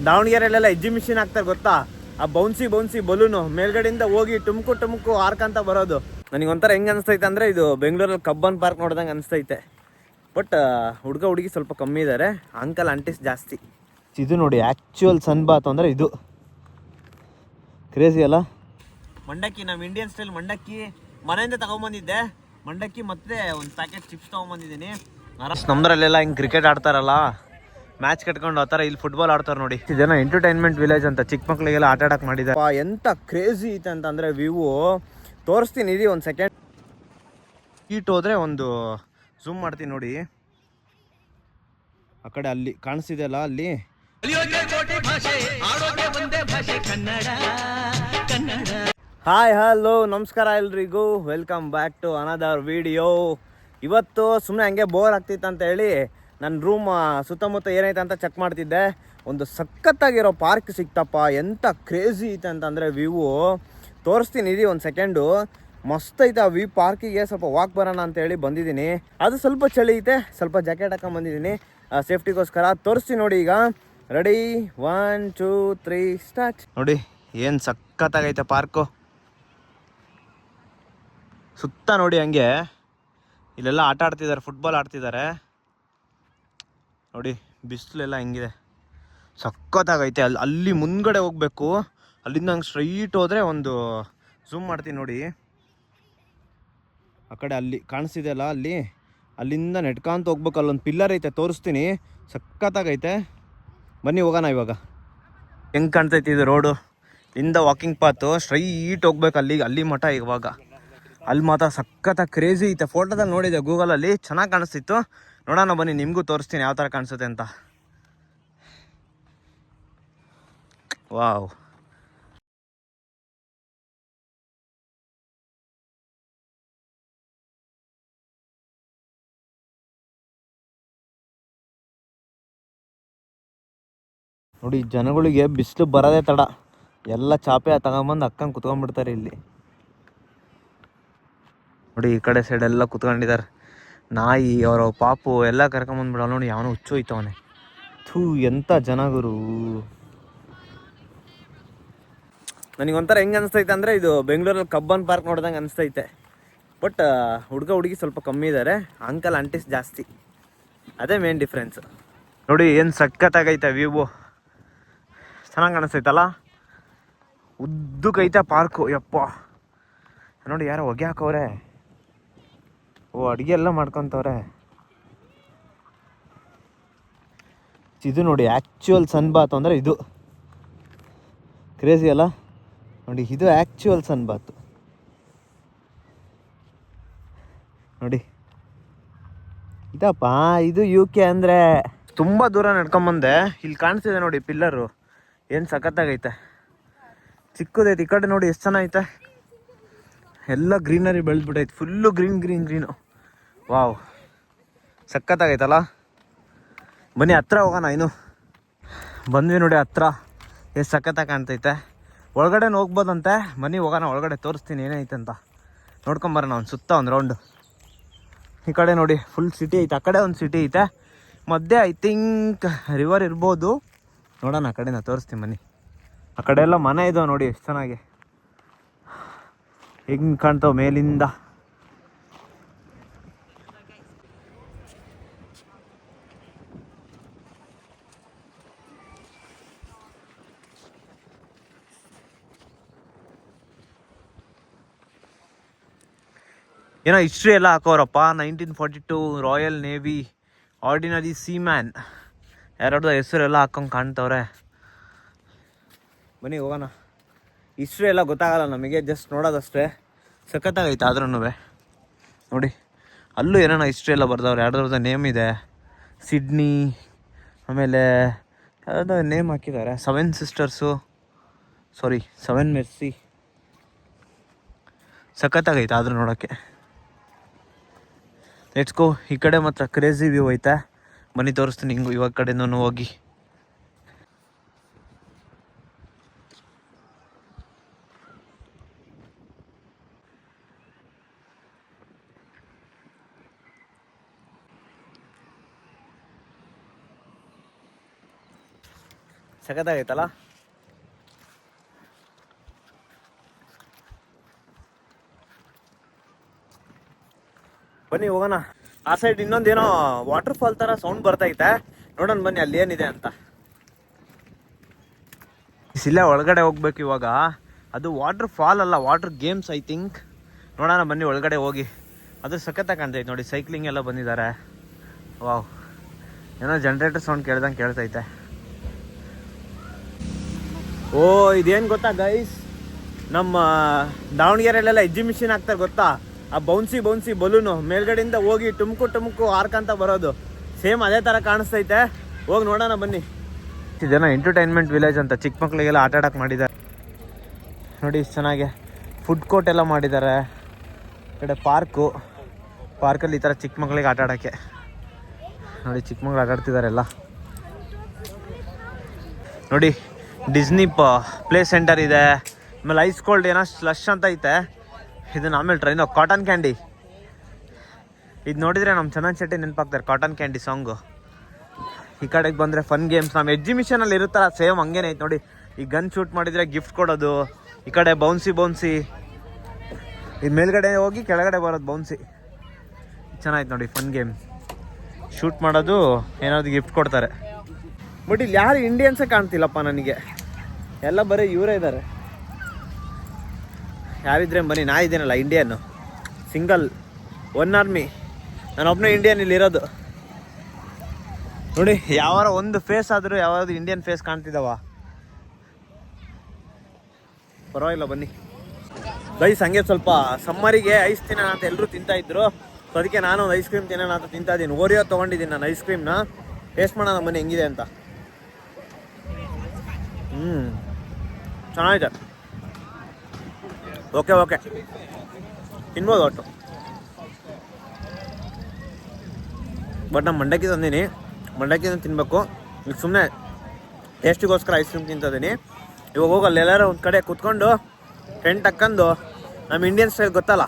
ದಾವಣಗೆರೆಯಲ್ಲೆಲ್ಲ exhibition ಆಗ್ತಾರೆ ಗೊತ್ತಾ, ಆ ಬೌನ್ಸಿ ಬಲೂನು ಮೇಲ್ಗಡೆಯಿಂದ ಹೋಗಿ ಟುಮ್ಕು ಹಾರ್ಕಂತ ಬರೋದು. ನನಗೊಂಥರ ಹೆಂಗೆ ಅನಿಸ್ತೈತೆ ಅಂದರೆ ಇದು ಬೆಂಗಳೂರಲ್ಲಿ ಕಬ್ಬನ್ ಪಾರ್ಕ್ ನೋಡ್ದಂಗೆ ಅನಿಸ್ತೈತೆ. ಬಟ್ ಹುಡುಗ ಹುಡುಗಿ ಸ್ವಲ್ಪ ಕಮ್ಮಿ ಇದ್ದಾರೆ, ಅಂಕಲ್ ಆಂಟೀಸ್ ಜಾಸ್ತಿ. ಇದು ನೋಡಿ ಆ್ಯಕ್ಚುಯಲ್ ಸನ್ ಬಾತ್ ಅಂದರೆ ಇದು ಕ್ರೇಜಿ ಅಲ್ಲ. ಮಂಡಕ್ಕಿ, ನಮ್ಮ ಇಂಡಿಯನ್ ಸ್ಟೈಲ್ ಮಂಡಕ್ಕಿ ಮನೆಯಿಂದ ತಗೊಂಬಂದಿದ್ದೆ. ಮಂಡಕ್ಕಿ ಮತ್ತೆ ಒಂದು ಪ್ಯಾಕೆಟ್ ಚಿಪ್ಸ್ ತೊಗೊಂಬಂದಿದ್ದೀನಿ. ನಮ್ದ್ರಲ್ಲೆಲ್ಲ ಹಿಂಗೆ ಕ್ರಿಕೆಟ್ ಆಡ್ತಾರಲ್ಲ, ಮ್ಯಾಚ್ ಕಟ್ಕೊಂಡು ಆ ಥರ ಇಲ್ಲಿ ಫುಟ್ಬಾಲ್ ಆಡ್ತಾರೆ ನೋಡಿ. ಜನ ಎಂಟರ್ಟೈನ್ಮೆಂಟ್ ವಿಲೇಜ್ ಅಂತ ಚಿಕ್ಕ ಮಕ್ಳಿಗೆಲ್ಲ ಆಟ ಆಡಕ್ಕೆ ಮಾಡಿದ್ದಾರೆ. ಎಂತ ಕ್ರೇಜಿ ಐತೆ ಅಂತಂದರೆ ವ್ಯೂ ತೋರಿಸ್ತೀನಿ ಇರಿ ಒಂದು ಸೆಕೆಂಡ್. ಹೀಟ್ ಹೋದರೆ ಒಂದು ಝೂಮ್ ಮಾಡ್ತೀನಿ ನೋಡಿ, ಆ ಕಡೆ ಅಲ್ಲಿ ಕಾಣಿಸ್ತಿದೆಯಲ್ಲ ಅಲ್ಲಿ. ಹಾಯ್ ಹಲೋ ನಮಸ್ಕಾರ ಎಲ್ರಿಗೂ, welcome back to another video. ಇವತ್ತು ಸುಮ್ಮನೆ ಹಂಗೆ ಬೋರ್ ಆಗ್ತಿತ್ತು ಅಂತ ಹೇಳಿ ನನ್ನ ರೂಮ್ ಸುತ್ತಮುತ್ತ ಏನೈತೆ ಅಂತ ಚೆಕ್ ಮಾಡ್ತಿದ್ದೆ. ಒಂದು ಸಖತ್ತಾಗಿರೋ ಪಾರ್ಕ್ ಸಿಕ್ತಪ್ಪ. ಎಂಥ ಕ್ರೇಜಿ ಐತೆ ಅಂತಂದರೆ ವ್ಯೂ ತೋರಿಸ್ತೀನಿ ಇರಿ ಒಂದು ಸೆಕೆಂಡು. ಮಸ್ತ್ ಐತೆ ಆ ವ್ಯೂ. ಪಾರ್ಕಿಗೆ ಸ್ವಲ್ಪ ವಾಕ್ ಬರೋಣ ಅಂತೇಳಿ ಬಂದಿದ್ದೀನಿ. ಅದು ಸ್ವಲ್ಪ ಚಳಿ ಐತೆ, ಸ್ವಲ್ಪ ಜಾಕೆಟ್ ಹಾಕೊಂಡು ಬಂದಿದ್ದೀನಿ ಸೇಫ್ಟಿಗೋಸ್ಕರ. ತೋರಿಸ್ತೀನಿ ನೋಡಿ ಈಗ. Ready 1 2 3 start. ನೋಡಿ ಏನು ಸಖತ್ತಾಗೈತೆ ಪಾರ್ಕು. ಸುತ್ತ ನೋಡಿ ಹಂಗೆ ಇಲ್ಲೆಲ್ಲ ಆಟ ಆಡ್ತಿದ್ದಾರೆ, ಫುಟ್ಬಾಲ್ ಆಡ್ತಿದ್ದಾರೆ ನೋಡಿ. ಬಿಸಿಲೆಲ್ಲ ಹೆಂಗಿದೆ, ಸಖತ್ತಾಗೈತೆ. ಅಲ್ಲಿ ಮುಂದ್ಗಡೆ ಹೋಗ್ಬೇಕು. ಅಲ್ಲಿಂದ ಹಂಗೆ ಸ್ಟ್ರೈಟ್ ಹೋದರೆ ಒಂದು ಝೂಮ್ ಮಾಡ್ತೀನಿ ನೋಡಿ, ಆ ಕಡೆ ಅಲ್ಲಿ ಕಾಣಿಸ್ತಿದೆಯಲ್ಲ ಅಲ್ಲಿ, ಅಲ್ಲಿಂದ ನೆಟ್ಕೊಂತ ಹೋಗ್ಬೇಕು. ಅಲ್ಲೊಂದು ಪಿಲ್ಲರ್ ಐತೆ, ತೋರಿಸ್ತೀನಿ. ಸಖತ್ತಾಗೈತೆ, ಬನ್ನಿ ಹೋಗೋಣ ಇವಾಗ. ಹೆಂಗೆ ಕಾಣ್ತೈತಿ ಇದು ರೋಡು, ಇಂದ ವಾಕಿಂಗ್ ಪಾತು ಸ್ಟ್ರೈಟ್ ಹೋಗ್ಬೇಕು ಅಲ್ಲಿ ಮಠ. ಇವಾಗ ಅಲ್ಲಿ ಮಾತ್ರ ಸಖತ್ತಾಗಿ ಕ್ರೇಜಿ ಐತೆ. ಫೋಟೋದಲ್ಲಿ ನೋಡಿದೆ ಗೂಗಲಲ್ಲಿ, ಚೆನ್ನಾಗಿ ಕಾಣಿಸ್ತಿತ್ತು. ನೋಡೋಣ ಬನ್ನಿ, ನಿಮಗೂ ತೋರಿಸ್ತೀನಿ ಯಾವ ಥರ ಕಾಣಿಸುತ್ತೆ ಅಂತ. ವಾವ್, ನೋಡಿ ಜನಗಳಿಗೆ ಬಿಸಿಲು ಬರೋದೇ ತಡ, ಎಲ್ಲ ಚಾಪೆ ತಗೊಂಬಂದು ಅಕ್ಕಂಗೆ ಕುತ್ಕೊಂಡ್ಬಿಡ್ತಾರೆ ಇಲ್ಲಿ ನೋಡಿ. ಈ ಕಡೆ ಸೈಡ್ ಎಲ್ಲ ಕುತ್ಕೊಂಡಿದ್ದಾರೆ. ನಾಯಿ ಅವರ ಪಾಪು ಎಲ್ಲ ಕರ್ಕೊಂಬಂದ್ಬಿಡೋ ನೋಡಿ. ಯಾವನು ಹುಚ್ಚು ಹೋಯ್ತವನೆ. ಥೂ, ಎಂಥ ಜನಗುರು. ನನಗೊಂಥರ ಹೆಂಗೆ ಅನಿಸ್ತೈತೆ ಅಂದರೆ ಇದು ಬೆಂಗಳೂರಲ್ಲಿ ಕಬ್ಬನ್ ಪಾರ್ಕ್ ನೋಡ್ದಂಗೆ ಅನಿಸ್ತೈತೆ. ಬಟ್ ಹುಡುಗ ಹುಡುಗಿ ಸ್ವಲ್ಪ ಕಮ್ಮಿ ಇದ್ದಾರೆ, ಅಂಕಲ್ ಆಂಟೀಸ್ ಜಾಸ್ತಿ. ಅದೇ ಮೇನ್ ಡಿಫ್ರೆನ್ಸ್. ನೋಡಿ ಏನು ಸಖತ್ತಾಗೈತೆ ವ್ಯೂ, ಚೆನ್ನಾಗಿ ಕಾಣಿಸ್ತೈತಲ್ಲ. ಉದ್ದಕ್ಕೈತೆ ಪಾರ್ಕು. ಯಪ್ಪ ನೋಡಿ, ಯಾರೋ ಹೊಗೆ ಹಾಕವ್ರೆ. ಓ, ಅಡುಗೆ ಎಲ್ಲ ಮಾಡ್ಕೊತವ್ರೆ. ಇದು ನೋಡಿ ಆ್ಯಕ್ಚುಯಲ್ ಸನ್ ಬಾತ್ ಅಂದರೆ ಇದು ಕ್ರೇಜಿ ಅಲ್ಲ. ನೋಡಿ ಇದು ಆ್ಯಕ್ಚುಯಲ್ ಸನ್ ಬಾತ್ ನೋಡಿ. ಇದಪ್ಪ ಇದು UK ಅಂದರೆ. ತುಂಬ ದೂರ ನಡ್ಕೊಂಬಂದೆ. ಇಲ್ಲಿ ಕಾಣಿಸ್ತಿದೆ ನೋಡಿ ಪಿಲ್ಲರು, ಏನು ಸಖತ್ತಾಗೈತೆ. ಚಿಕ್ಕದೈತೆ. ಈ ಕಡೆ ನೋಡಿ ಎಷ್ಟು ಚೆನ್ನಾಗೈತೆ, ಎಲ್ಲ ಗ್ರೀನರಿ ಬೆಳೆದ್ಬಿಟ್ಟೈತೆ. Full green. ವಾವ್, ಸಖತ್ತಾಗೈತಲ್ಲ. ಬನ್ನಿ ಹತ್ರ ಹೋಗೋಣ. ಇನ್ನು ಬಂದ್ವಿ ನೋಡಿ ಹತ್ರ, ಎಷ್ಟು ಸಖತ್ತಾಗಿ ಕಾಣ್ತೈತೆ. ಒಳಗಡೆ ಹೋಗ್ಬೋದಂತೆ, ಬನ್ನಿ ಹೋಗೋಣ ಒಳಗಡೆ, ತೋರಿಸ್ತೀನಿ ಏನೈತೆ ಅಂತ. ನೋಡ್ಕೊಂಬರೋಣ ಒಂದು ಸುತ್ತ ಒಂದು ರೌಂಡು. ಈ ಕಡೆ ನೋಡಿ ಫುಲ್ ಸಿಟಿ ಐತೆ, ಆ ಕಡೆ ಒಂದು ಸಿಟಿ ಐತೆ, ಮಧ್ಯೆ ಐ ಥಿಂಕ್ ರಿವರ್ ಇರ್ಬೋದು. ನೋಡೋಣ ಆ ಕಡೆನ ತೋರಿಸ್ತೀನಿ ಬನ್ನಿ. ಆ ಕಡೆ ಎಲ್ಲ ಮನೆ ಇದಾವೆ ನೋಡಿ, ಎಷ್ಟು ಚೆನ್ನಾಗಿ ಹೆಂಗೆ ಕಾಣ್ತಾವೆ ಮೇಲಿಂದ. ಏನೋ ಹಿಸ್ಟ್ರಿ ಎಲ್ಲ ಹಾಕೋರಪ್ಪ. 1942 ರಾಯಲ್ ನೇವಿ ಆರ್ಡಿನರಿ ಸೀಮ್ಯಾನ್, ಯಾರ್ಯಾರ್ದು ಹೆಸರೆಲ್ಲ ಹಾಕೊಂಡು ಕಾಣ್ತವ್ರೆ. ಬನ್ನಿ ಹೋಗೋಣ. ಹಿಸ್ಟ್ರಿ ಎಲ್ಲ ಗೊತ್ತಾಗಲ್ಲ ನಮಗೆ, ಜಸ್ಟ್ ನೋಡೋದಷ್ಟೇ. ಸಖತ್ತಾಗೈತೆ ಆದ್ರೂ ನೋಡಿ. ಅಲ್ಲೂ ಏನೇನೋ ಹಿಸ್ಟ್ರಿ ಎಲ್ಲ ಬರ್ದವ್ರೆ, ಯಾರ್ದಾರ್ದು ನೇಮ್ ಇದೆ. ಸಿಡ್ನಿ, ಆಮೇಲೆ ಯಾರ್ದೋ ನೇಮ್ ಹಾಕಿದ್ದಾರೆ. 7 ಸಿಸ್ಟರ್ಸು, ಸಾರಿ 7 ಮೆರ್ಸಿ. ಸಖತ್ತಾಗೈತೆ ಆದರೂ ನೋಡೋಕ್ಕೆ. Let's go. ಈ ಕಡೆ ಮಾತ್ರ ಕ್ರೇಜಿ ವ್ಯೂ ಐತೆ, ಬನ್ನಿ ತೋರಿಸ್ತೀನಿ ಹಿಂಗು ಇವಾಗ ಕಡೆನೂ ಹೋಗಿ. ಸಖತ್ತಾಗೈತಲ್ಲ. ಬನ್ನಿ ಹೋಗೋಣ. ಆ ಸೈಡ್ ಇನ್ನೊಂದೇನೋ ವಾಟರ್ ಫಾಲ್ ತರ ಸೌಂಡ್ ಬರ್ತೈತೆ, ನೋಡೋಣ ಬನ್ನಿ ಅಲ್ಲಿ ಏನಿದೆ ಅಂತ. ಇಲ್ಲೇ ಒಳಗಡೆ ಹೋಗ್ಬೇಕು ಇವಾಗ. ಅದು ವಾಟರ್ ಫಾಲ್ ಅಲ್ಲ, ವಾಟರ್ ಗೇಮ್ಸ್ ಐ ಥಿಂಕ್. ನೋಡೋಣ ಬನ್ನಿ ಒಳಗಡೆ ಹೋಗಿ. ಅದು ಸಖತ್ತಾಗಿ ಕಾಣ್ತೈತೆ ನೋಡಿ, ಸೈಕ್ಲಿಂಗ್ ಎಲ್ಲ ಬಂದಿದ್ದಾರೆ. ವಾವ್, ಏನೋ ಜನ್ರೇಟರ್ ಸೌಂಡ್ ಕೇಳ್ದಂಗೆ ಕೇಳ್ತೈತೆ. ಓ ಇದೇನು ಗೊತ್ತಾ ಗೈಸ್, ನಮ್ಮ ದಾವಣಗೆರೆಯಲ್ಲೆಲ್ಲ ಎಕ್ಸಿಬಿಷನ್ ಆಗ್ತಾರೆ ಗೊತ್ತಾ, ಆ ಬೌನ್ಸಿ ಬಲೂನು ಮೇಲ್ಗಡೆಯಿಂದ ಹೋಗಿ ಟುಮ್ಕು ಹಾರ್ಕಂತ ಬರೋದು, ಸೇಮ್ ಅದೇ ಥರ ಕಾಣಿಸ್ತೈತೆ. ಹೋಗಿ ನೋಡೋಣ ಬನ್ನಿ. ಇದೇನೋ ಎಂಟರ್ಟೈನ್ಮೆಂಟ್ ವಿಲೇಜ್ ಅಂತ, ಚಿಕ್ಕ ಮಕ್ಳಿಗೆಲ್ಲ ಆಟ ಆಡಕ್ಕೆ ಮಾಡಿದ್ದಾರೆ ನೋಡಿ. ಇಷ್ಟು ಚೆನ್ನಾಗಿ ಫುಡ್ ಕೋರ್ಟ್ ಎಲ್ಲ ಮಾಡಿದ್ದಾರೆ. ಈ ಕಡೆ ಪಾರ್ಕಲ್ಲಿ ಈ ಥರ ಚಿಕ್ಕ ಮಕ್ಳಿಗೆ ಆಟ ಆಡೋಕ್ಕೆ ನೋಡಿ, ಚಿಕ್ಕ ಮಕ್ಳು ಆಟ ಆಡ್ತಿದ್ದಾರೆ ಎಲ್ಲ ನೋಡಿ. ಡಿಸ್ನಿ ಪ್ಲೇ ಸೆಂಟರ್ ಇದೆ. ಆಮೇಲೆ ಐಸ್ ಕೋಲ್ಡ್ ಏನೋ ಸ್ಲಶ್ ಅಂತ ಐತೆ. ಇದನ್ನ ಆಮೇಲೆ ಟ್ರೈನು ಕಾಟನ್ ಕ್ಯಾಂಡಿ. ಇದು ನೋಡಿದರೆ ನಮ್ಮ ಚಂದನ್ ಶೆಟ್ಟಿ ನೆನಪಾಗ್ತಾರೆ, ಕಾಟನ್ ಕ್ಯಾಂಡಿ ಸಾಂಗು. ಈ ಕಡೆಗೆ ಬಂದರೆ ಫನ್ ಗೇಮ್ಸ್ ನಮ್ಮ ಎಕ್ಸಿಬಿಷನಲ್ಲಿ ಇರುತ್ತಲ್ಲ ಸೇಮ್ ಹಂಗೇನೆ ಐತೆ ನೋಡಿ. ಈ ಗನ್ ಶೂಟ್ ಮಾಡಿದರೆ ಗಿಫ್ಟ್ ಕೊಡೋದು. ಈ ಕಡೆ ಬೌನ್ಸಿ ಇದು ಮೇಲ್ಗಡೆ ಹೋಗಿ ಕೆಳಗಡೆ ಬರೋದು ಬೌನ್ಸಿ. ಚೆನ್ನಾಯ್ತು ನೋಡಿ, ಫನ್ ಗೇಮ್. ಶೂಟ್ ಮಾಡೋದು, ಏನಾದ್ರು ಗಿಫ್ಟ್ ಕೊಡ್ತಾರೆ. ಬಟ್ ಇಲ್ಲಿ ಯಾರು ಇಂಡಿಯನ್ಸೇ ಕಾಣ್ತಿಲ್ಲಪ್ಪ ನನಗೆ, ಎಲ್ಲ ಬರೀ ಇವರೇ ಇದ್ದಾರೆ. ಯಾರಿದ್ರೆ ಬನ್ನಿ, ನಾ ಇದ್ದೇನಲ್ಲ ಇಂಡಿಯನ್ನು, ಸಿಂಗಲ್ ಒನ್ ಆರ್ಮಿ, ನಾನೊಬ್ಬನೇ ಇಂಡಿಯನ್ ಇಲ್ಲಿ ಇರೋದು ನೋಡಿ. ಯಾವಾರ ಒಂದು ಫೇಸ್ ಆದರೂ ಯಾವ್ದು ಇಂಡಿಯನ್ ಫೇಸ್ ಕಾಣ್ತಿದ್ದಾವ, ಪರವಾಗಿಲ್ಲ ಬನ್ನಿ ಗೈಸ್. ಹಂಗೆ ಸ್ವಲ್ಪ ಸಮ್ಮರಿಗೆ ಐಸ್ ತಿನ್ನೋಣ ಅಂತ ಎಲ್ಲರೂ ತಿಂತಾಯಿದ್ರು, ಸೊ ಅದಕ್ಕೆ ನಾನು ಒಂದು ಐಸ್ ಕ್ರೀಮ್ ತಿನ್ನೋಣ ಅಂತ ತಿಂತಾ ಇದ್ದೀನಿ. ಓರಿಯೋ ತೊಗೊಂಡಿದ್ದೀನಿ ನಾನು ಐಸ್ ಕ್ರೀಮ್ನ, ಟೇಸ್ಟ್ ಮಾಡೋಣ ಬನ್ನಿ ಹೆಂಗಿದೆ ಅಂತ. ಚೆನ್ನಾಗಿದೆ, ಓಕೆ ತಿನ್ಬೋದು ಒಟ್ಟು. ಬಟ್ ನಾನು ಮಂಡಕ್ಕಿ ತಂದೀನಿ, ಮಂಡಕ್ಕಿನ ತಿನ್ನಬೇಕು. ಈಗ ಸುಮ್ಮನೆ ಟೇಸ್ಟಿಗೋಸ್ಕರ ಐಸ್ ಕ್ರೀಮ್ ತಿಂತಿದ್ದೀನಿ. ಇವಾಗ ಹೋಗಲ್ಲ ಎಲ್ಲರೂ ಒಂದು ಕಡೆ ಕೂತ್ಕೊಂಡು ಟೆಂಟ್ ಹಾಕ್ಕೊಂಡು, ನಮ್ಮ ಇಂಡಿಯನ್ ಸ್ಟೈಲ್ ಗೊತ್ತಲ್ಲ,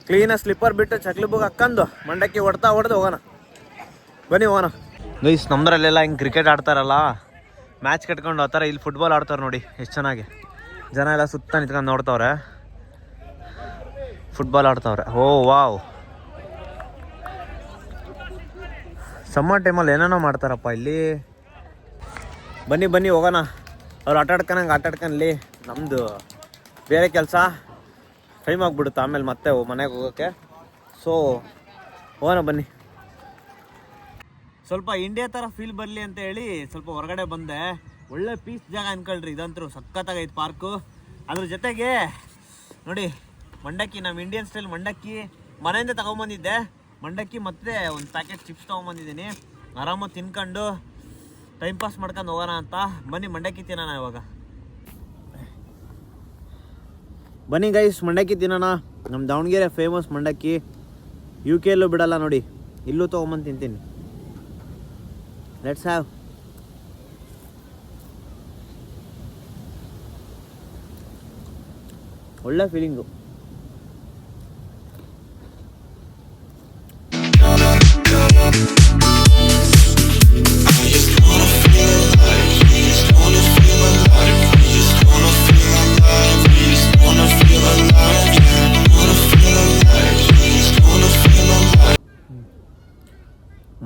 ಕ್ಲೀನಾಗಿ ಸ್ಲಿಪ್ಪರ್ ಬಿಟ್ಟು ಚಕ್ಲಿ ಬುಕ್ ಹಾಕ್ಕೊಂಡು ಮಂಡಕ್ಕಿ ಹೊಡ್ದು ಹೋಗೋಣ ಬನ್ನಿ ಹೋಗೋಣ. ಗೈಸ್ ನಮ್ಮದ್ರಲ್ಲೆಲ್ಲ ಹಿಂಗೆ ಕ್ರಿಕೆಟ್ ಆಡ್ತಾರಲ್ಲ, ಮ್ಯಾಚ್ ಕಟ್ಕೊಂಡು ಆ ಥರ ಇಲ್ಲಿ ಫುಟ್ಬಾಲ್ ಆಡ್ತಾರೆ ನೋಡಿ, ಎಷ್ಟು ಚೆನ್ನಾಗಿ ಜನ ಎಲ್ಲ ಸುತ್ತ ನಿಂತ್ಕೊಂಡು ನೋಡ್ತವ್ರೆ, ಫುಟ್ಬಾಲ್ ಆಡ್ತವ್ರೆ. ಓ ವಾವ್, ಸಮ್ಮರ್ ಟೈಮಲ್ಲಿ ಏನೇನೋ ಮಾಡ್ತಾರಪ್ಪ ಇಲ್ಲಿ. ಬನ್ನಿ ಹೋಗೋಣ. ಅವ್ರು ಆಟ ಆಡ್ಕೊಂಡ್ಲಿ, ನಮ್ಮದು ಬೇರೆ ಕೆಲಸ, ಟೈಮ್ ಆಗಿಬಿಡುತ್ತೆ ಆಮೇಲೆ ಮತ್ತೆ ಮನೆಗೆ ಹೋಗೋಕ್ಕೆ. ಸೊ ಹೋಗೋಣ ಬನ್ನಿ. ಸ್ವಲ್ಪ ಇಂಡಿಯಾ ಥರ ಫೀಲ್ ಬರಲಿ ಅಂತ ಹೇಳಿ ಸ್ವಲ್ಪ ಹೊರಗಡೆ ಬಂದೆ. ಒಳ್ಳೆ ಪೀಸ್ ಜಾಗ ಅನ್ಕೊಳ್ರಿ, ಇದಂತರೂ ಸಖತ್ತಾಗೈತೆ ಪಾರ್ಕು. ಅದ್ರ ಜೊತೆಗೆ ನೋಡಿ ಮಂಡಕ್ಕಿ, ನಮ್ಮ ಇಂಡಿಯನ್ ಸ್ಟೈಲ್ ಮಂಡಕ್ಕಿ ಮನೆಯಿಂದ ತಗೊಂಬಂದಿದ್ದೆ. ಮಂಡಕ್ಕಿ ಮತ್ತು ಒಂದು ಪ್ಯಾಕೆಟ್ ಚಿಪ್ಸ್ ತೊಗೊಂಬಂದಿದ್ದೀನಿ. ಆರಾಮಾಗಿ ತಿನ್ಕೊಂಡು ಟೈಮ್ ಪಾಸ್ ಮಾಡ್ಕೊಂಡು ಹೋಗೋಣ ಅಂತ. ಬನ್ನಿ ಮಂಡಕ್ಕಿ ತಿನ್ನೋಣ ಇವಾಗ. ಬನ್ನಿ ಗೈಸ್ ಮಂಡಕ್ಕಿ ತಿನ್ನೋಣ. ನಮ್ಮ ದಾವಣಗೆರೆ ಫೇಮಸ್ ಮಂಡಕ್ಕಿ, UK ಯಲ್ಲೂ ಬಿಡಲ್ಲ ನೋಡಿ, ಇಲ್ಲೂ ತೊಗೊಂಬಂದು ತಿಂತೀನಿ. Let's have. ಒಳ್ಳೆ ಫೀಲಿಂಗು.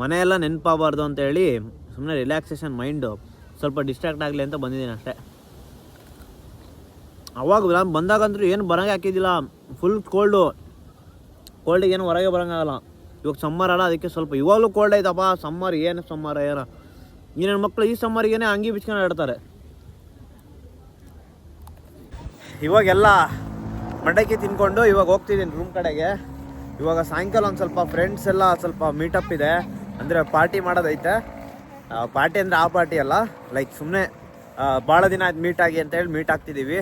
ಮನೆಯೆಲ್ಲ ನೆನಪಾಗಬಾರ್ದು ಅಂತ ಹೇಳಿ ಸುಮ್ಮನೆ ರಿಲ್ಯಾಕ್ಸೇಷನ್, ಮೈಂಡು ಸ್ವಲ್ಪ ಡಿಸ್ಟ್ರಾಕ್ಟ್ ಆಗಲಿ ಅಂತ ಬಂದಿದ್ದೀನಿ ಅಷ್ಟೇ. ಅವಾಗ ನಾನು ಬಂದಾಗಂತೂ ಏನು ಬರೋಂಗೆ ಹಾಕಿದ್ದಿಲ್ಲ, ಫುಲ್ ಕೋಲ್ಡಿಗೆ ಏನು ಹೊರಗೆ ಬರೋಂಗಾಗಲ್ಲ. ಇವಾಗ ಸಮ್ಮರ್ ಅಲ್ಲ, ಅದಕ್ಕೆ ಸ್ವಲ್ಪ ಇವಾಗಲೂ ಕೋಲ್ಡ್ ಐತಪ್ಪ. ಸಮ್ಮರ್ ಏನು ಈ ನನ್ನ ಮಕ್ಕಳು ಈ ಸಮ್ಮರಿಗೇನೆ ಅಂಗಿ ಬಿಚ್ಕೊಂಡು ಆಡ್ತಾರೆ. ಇವಾಗೆಲ್ಲ ಮಂಡಕ್ಕಿ ತಿನ್ಕೊಂಡು ಇವಾಗ ಹೋಗ್ತಿದ್ದೀನಿ ರೂಮ್ ಕಡೆಗೆ. ಇವಾಗ ಸಾಯಂಕಾಲ ಒಂದು ಸ್ವಲ್ಪ ಫ್ರೆಂಡ್ಸ್ ಎಲ್ಲ ಸ್ವಲ್ಪ ಮೀಟಪ್ ಇದೆ, ಅಂದರೆ ಪಾರ್ಟಿ ಮಾಡೋದೈತೆ. ಪಾರ್ಟಿ ಅಂದರೆ ಆ ಪಾರ್ಟಿ ಅಲ್ಲ, ಲೈಕ್ ಸುಮ್ಮನೆ ಭಾಳ ದಿನ ಆಯ್ತು ಮೀಟ್ ಆಗಿ ಅಂತೇಳಿ ಮೀಟ್ ಆಗ್ತಿದ್ದೀವಿ.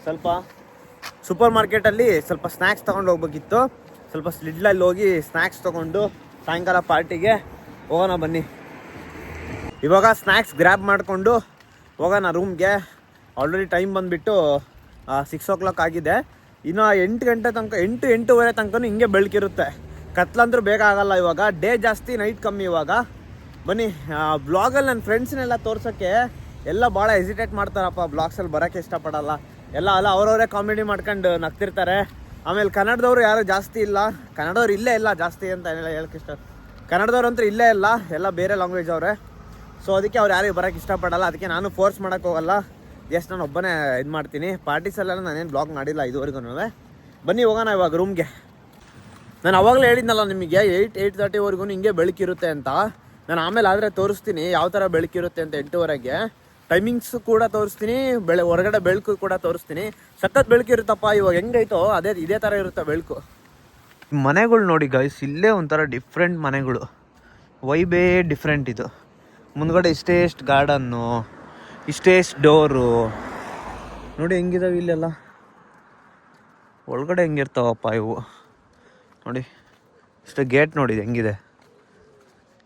ಸ್ವಲ್ಪ ಸೂಪರ್ ಮಾರ್ಕೆಟಲ್ಲಿ ಸ್ವಲ್ಪ ಸ್ನ್ಯಾಕ್ಸ್ ತೊಗೊಂಡು ಹೋಗ್ಬೇಕಿತ್ತು. ಸ್ವಲ್ಪ ಸ್ಲಿಡ್ಲಲ್ಲಿ ಹೋಗಿ ಸ್ನ್ಯಾಕ್ಸ್ ತೊಗೊಂಡು ಸಾಯಂಕಾಲ ಪಾರ್ಟಿಗೆ ಹೋಗೋಣ ಬನ್ನಿ. ಇವಾಗ ಸ್ನ್ಯಾಕ್ಸ್ ಗ್ರ್ಯಾಬ್ ಮಾಡಿಕೊಂಡು ಹೋಗೋಣ ರೂಮ್ಗೆ. ಆಲ್ರೆಡಿ ಟೈಮ್ ಬಂದುಬಿಟ್ಟು 6 o'clock ಆಗಿದೆ. ಇನ್ನು 8 ಗಂಟೆ ತನಕ, 8-8:30 ತನಕ ಹಿಂಗೆ ಬೆಳಕಿರುತ್ತೆ. ಕತ್ಲಂದ್ರೂ ಬೇಗ ಆಗಲ್ಲ. ಇವಾಗ ಡೇ ಜಾಸ್ತಿ, ನೈಟ್ ಕಮ್ಮಿ. ಇವಾಗ ಬನ್ನಿ. ಬ್ಲಾಗಲ್ಲಿ ನನ್ನ ಫ್ರೆಂಡ್ಸ್ನೆಲ್ಲ ತೋರ್ಸೋಕ್ಕೆ ಎಲ್ಲ ಭಾಳ ಹೆಸಿಟೇಟ್ ಮಾಡ್ತಾರಪ್ಪ, ಬ್ಲಾಗ್ಸಲ್ಲಿ ಬರೋಕ್ಕೆ ಇಷ್ಟಪಡಲ್ಲ ಎಲ್ಲ. ಅಲ್ಲ ಅವರವರೇ ಕಾಮಿಡಿ ಮಾಡ್ಕೊಂಡು ನಗ್ತಿರ್ತಾರೆ. ಆಮೇಲೆ ಕನ್ನಡದವರು ಯಾರು ಜಾಸ್ತಿ ಇಲ್ಲ, ಕನ್ನಡದವ್ರು ಇಲ್ಲೇ ಇಲ್ಲ ಜಾಸ್ತಿ ಅಂತ ಹೇಳಕ್ಕೆ ಇಷ್ಟ. ಕನ್ನಡದವ್ರು ಅಂತೂ ಇಲ್ಲೇ ಇಲ್ಲ, ಎಲ್ಲ ಬೇರೆ ಲ್ಯಾಂಗ್ವೇಜ್ ಅವರೇ. ಸೊ ಅದಕ್ಕೆ ಅವ್ರು ಯಾರಿಗೂ ಬರೋಕ್ಕೆ ಇಷ್ಟಪಡಲ್ಲ. ಅದಕ್ಕೆ ನಾನು ಫೋರ್ಸ್ ಮಾಡೋಕ್ಕೆ ಹೋಗಲ್ಲ, ಜಸ್ಟ್ ನಾನು ಒಬ್ಬನೇ ಇದು ಮಾಡ್ತೀನಿ. ಪಾರ್ಟೀಸಲ್ಲೆಲ್ಲ ನಾನೇನು ಬ್ಲಾಗ್ ಮಾಡಿಲ್ಲ ಇದುವರೆಗೂ. ಬನ್ನಿ ಹೋಗೋಣ ಇವಾಗ ರೂಮ್ಗೆ. ನಾನು ಅವಾಗಲೇ ಹೇಳಿದ್ನಲ್ಲ ನಿಮಗೆ 8-8:30ವರೆಗೂ ಹಿಂಗೆ ಬೆಳಕಿರುತ್ತೆ ಅಂತ. ನಾನು ಆಮೇಲೆ ಆದರೆ ತೋರಿಸ್ತೀನಿ ಯಾವ ಥರ ಬೆಳಕಿರುತ್ತೆ ಅಂತ. 8:00ವರೆಗೆ ಟೈಮಿಂಗ್ಸ್ ಕೂಡ ತೋರಿಸ್ತೀನಿ, ಹೊರಗಡೆ ಬೆಳಕು ಕೂಡ ತೋರಿಸ್ತೀನಿ. ಸಖತ್ ಬೆಳಕಿರುತ್ತಪ್ಪ. ಇವಾಗ ಹೆಂಗೈತೋ ಇದೇ ಥರ ಇರುತ್ತೆ ಬೆಳಕು. ಮನೆಗಳು ನೋಡಿ ಗೈಸ್, ಇಲ್ಲೇ ಒಂಥರ ಡಿಫ್ರೆಂಟ್ ಮನೆಗಳು, ವೈಬೇ ಡಿಫ್ರೆಂಟ್. ಇದು ಮುಂದ್ಗಡೆ ಇಷ್ಟೇಷ್ಟು ಗಾರ್ಡನ್ನು, ಇಷ್ಟೇಷ್ಟು ಡೋರು ನೋಡಿ ಹೆಂಗಿದಾವೆ ಇಲ್ಲೆಲ್ಲ. ಒಳಗಡೆ ಹೆಂಗಿರ್ತಾವಪ್ಪ ಇವು ನೋಡಿ. ಇಷ್ಟು ಗೇಟ್ ನೋಡಿ ಹೆಂಗಿದೆ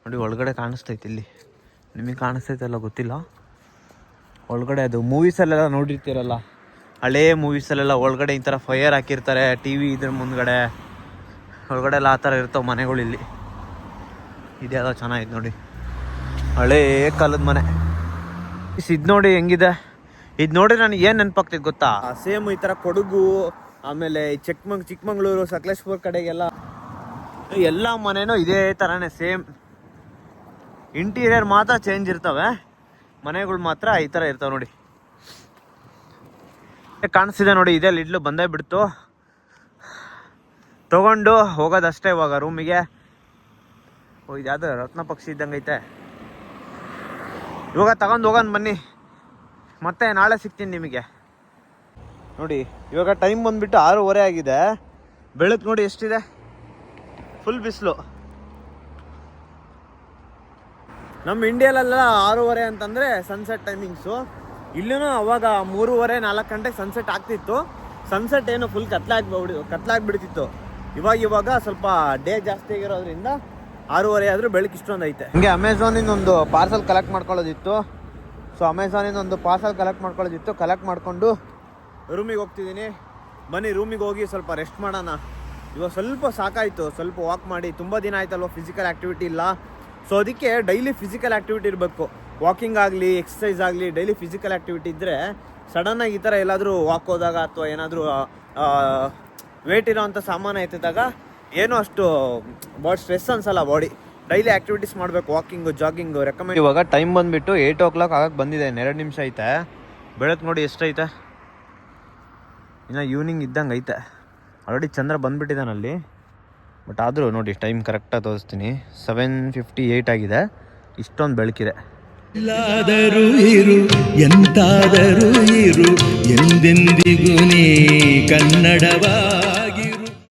ನೋಡಿ. ಒಳಗಡೆ ಕಾಣಿಸ್ತೈತೆ, ಇಲ್ಲಿ ನಿಮಗೆ ಕಾಣಿಸ್ತೈತಲ್ಲ ಗೊತ್ತಿಲ್ಲ. ಒಳಗಡೆ ಅದು ಮೂವೀಸಲ್ಲೆಲ್ಲ ನೋಡಿರ್ತೀರಲ್ಲ, ಹಳೇ ಮೂವೀಸಲ್ಲೆಲ್ಲ ಒಳಗಡೆ ಈ ಥರ ಫೈರ್ ಹಾಕಿರ್ತಾರೆ. ಟಿ ವಿ ಇದ್ರ ಮುಂದ್ಗಡೆ ಒಳಗಡೆ ಎಲ್ಲ ಆ ಥರ ಇರ್ತಾವೆ ಮನೆಗಳು. ಇಲ್ಲಿ ಇದೆಲ್ಲ ಚೆನ್ನಾಗಿದೆ ನೋಡಿ, ಹಳೇ ಕಾಲದ ಮನೆ. ಇದು ನೋಡಿ ಹೆಂಗಿದೆ. ಇದು ನೋಡಿ ನನಗೆ ಏನು ನೆನಪಾಗ್ತಿದ್ದು ಗೊತ್ತಾ, ಸೇಮ್ ಈ ಥರ ಕೊಡಗು, ಆಮೇಲೆ ಚಿಕ್ಕಮಂಗ್ಳೂರು, ಸಕಲೇಶ್ಪುರ ಕಡೆಗೆಲ್ಲ ಎಲ್ಲ ಮನೆನೂ ಇದೇ ಥರನೇ ಸೇಮ್. ಇಂಟೀರಿಯರ್ ಮಾತ್ರ ಚೇಂಜ್ ಇರ್ತವೆ, ಮನೆಗಳು ಮಾತ್ರ ಈ ಥರ ಇರ್ತವೆ ನೋಡಿ. ಕಾಣಿಸ್ತಿದೆ ನೋಡಿ, ಇದೇ ಲಿಡ್ಲು ಬಂದೇ ಬಿಡ್ತು. ತೊಗೊಂಡು ಹೋಗೋದಷ್ಟೇ ಇವಾಗ ರೂಮಿಗೆ. ಇದು ಯಾವುದು ರತ್ನ ಪಕ್ಷಿ ಇದ್ದಂಗೆ ಐತೆ. ಇವಾಗ ತಗೊಂಡು ಹೋಗೋಣ ಬನ್ನಿ, ಮತ್ತೆ ನಾಳೆ ಸಿಗ್ತೀನಿ ನಿಮಗೆ. ನೋಡಿ ಇವಾಗ ಟೈಮ್ ಬಂದುಬಿಟ್ಟು 6:30 ಆಗಿದೆ. ಬೆಳಕು ನೋಡಿ ಎಷ್ಟಿದೆ, ಫುಲ್ ಬಿಸಿಲು. ನಮ್ಮ ಇಂಡಿಯಾಲೆಲ್ಲ 6:30 ಅಂತಂದರೆ ಸನ್ಸೆಟ್ ಟೈಮಿಂಗ್ಸು. ಇಲ್ಲೂ ಅವಾಗ 3:30-4 ಗಂಟೆಗೆ ಸನ್ಸೆಟ್ ಆಗ್ತಿತ್ತು. ಸನ್ಸೆಟ್ ಏನು ಫುಲ್ ಕತ್ಲಾಗ್ಬಿಡ್ತಿತ್ತು. ಇವಾಗ ಸ್ವಲ್ಪ ಡೇ ಜಾಸ್ತಿ ಆಗಿರೋದ್ರಿಂದ 6:30 ಆದರೂ ಬೆಳಕು ಇಷ್ಟೊಂದು ಐತೆ. ಹಂಗೆ ಅಮೆಝಾನಿಂದ ಒಂದು ಪಾರ್ಸಲ್ ಕಲೆಕ್ಟ್ ಮಾಡ್ಕೊಳ್ಳೋದಿತ್ತು. ಸೊ ಅಮೆಝಾನಿಂದ ಒಂದು ಪಾರ್ಸಲ್ ಕಲೆಕ್ಟ್ ಮಾಡಿಕೊಂಡು ರೂಮಿಗೆ ಹೋಗ್ತಿದ್ದೀನಿ. ಬನ್ನಿ ರೂಮಿಗೆ ಹೋಗಿ ಸ್ವಲ್ಪ ರೆಸ್ಟ್ ಮಾಡೋಣ. ಇವಾಗ ಸ್ವಲ್ಪ ಸಾಕಾಯಿತು, ಸ್ವಲ್ಪ ವಾಕ್ ಮಾಡಿ. ತುಂಬ ದಿನ ಆಯ್ತಲ್ವ ಫಿಸಿಕಲ್ ಆ್ಯಕ್ಟಿವಿಟಿ ಇಲ್ಲ. ಸೊ ಅದಕ್ಕೆ ಡೈಲಿ ಫಿಸಿಕಲ್ ಆ್ಯಕ್ಟಿವಿಟಿ ಇರಬೇಕು. ವಾಕಿಂಗ್ ಆಗಲಿ, ಎಕ್ಸಸೈಸ್ ಆಗಲಿ, ಡೈಲಿ ಫಿಸಿಕಲ್ ಆ್ಯಕ್ಟಿವಿಟಿ ಇದ್ದರೆ ಸಡನ್ನಾಗಿ ಈ ಥರ ಎಲ್ಲಾದರೂ ವಾಕ್ ಹೋದಾಗ ಅಥವಾ ಏನಾದರೂ ವೇಟ್ ಇರೋವಂಥ ಸಾಮಾನು ಎತ್ತಿದಾಗ ಏನೂ ಅಷ್ಟು ಸ್ಟ್ರೆಸ್ ಅನ್ಸಲ್ಲ ಬಾಡಿ. ಡೈಲಿ ಆ್ಯಕ್ಟಿವಿಟೀಸ್ ಮಾಡಬೇಕು, ವಾಕಿಂಗು, ಜಾಗಿಂಗು ರೆಕಮೆಂಡ್. ಇವಾಗ ಟೈಮ್ ಬಂದುಬಿಟ್ಟು 8 o'clock ಆಗಕ್ಕೆ ಬಂದಿದೆ. 2 ನಿಮಿಷ ಐತೆ. ಬೆಳಕು ನೋಡಿ ಎಷ್ಟೈತೆ, ಇನ್ನು ಈವ್ನಿಂಗ್ ಇದ್ದಂಗೆ ಐತೆ. Already Chandra ಬಂದುಬಿಟ್ಟಿದ್ದಾನಲ್ಲಿ. ಬಟ್ ಆದರೂ ನೋಡಿ ಟೈಮ್ ಕರೆಕ್ಟಾಗಿ ತೋರಿಸ್ತೀನಿ. 7:58 ಆಗಿದೆ. ಇಷ್ಟೊಂದು ಬೆಳಕಿದೆ. ಎಲ್ಲಾದರೂ ಇರು, ಎಂತಾದರೂ ಇರು, ಎಂದೆಂದಿಗೂ ನೀ ಕನ್ನಡವ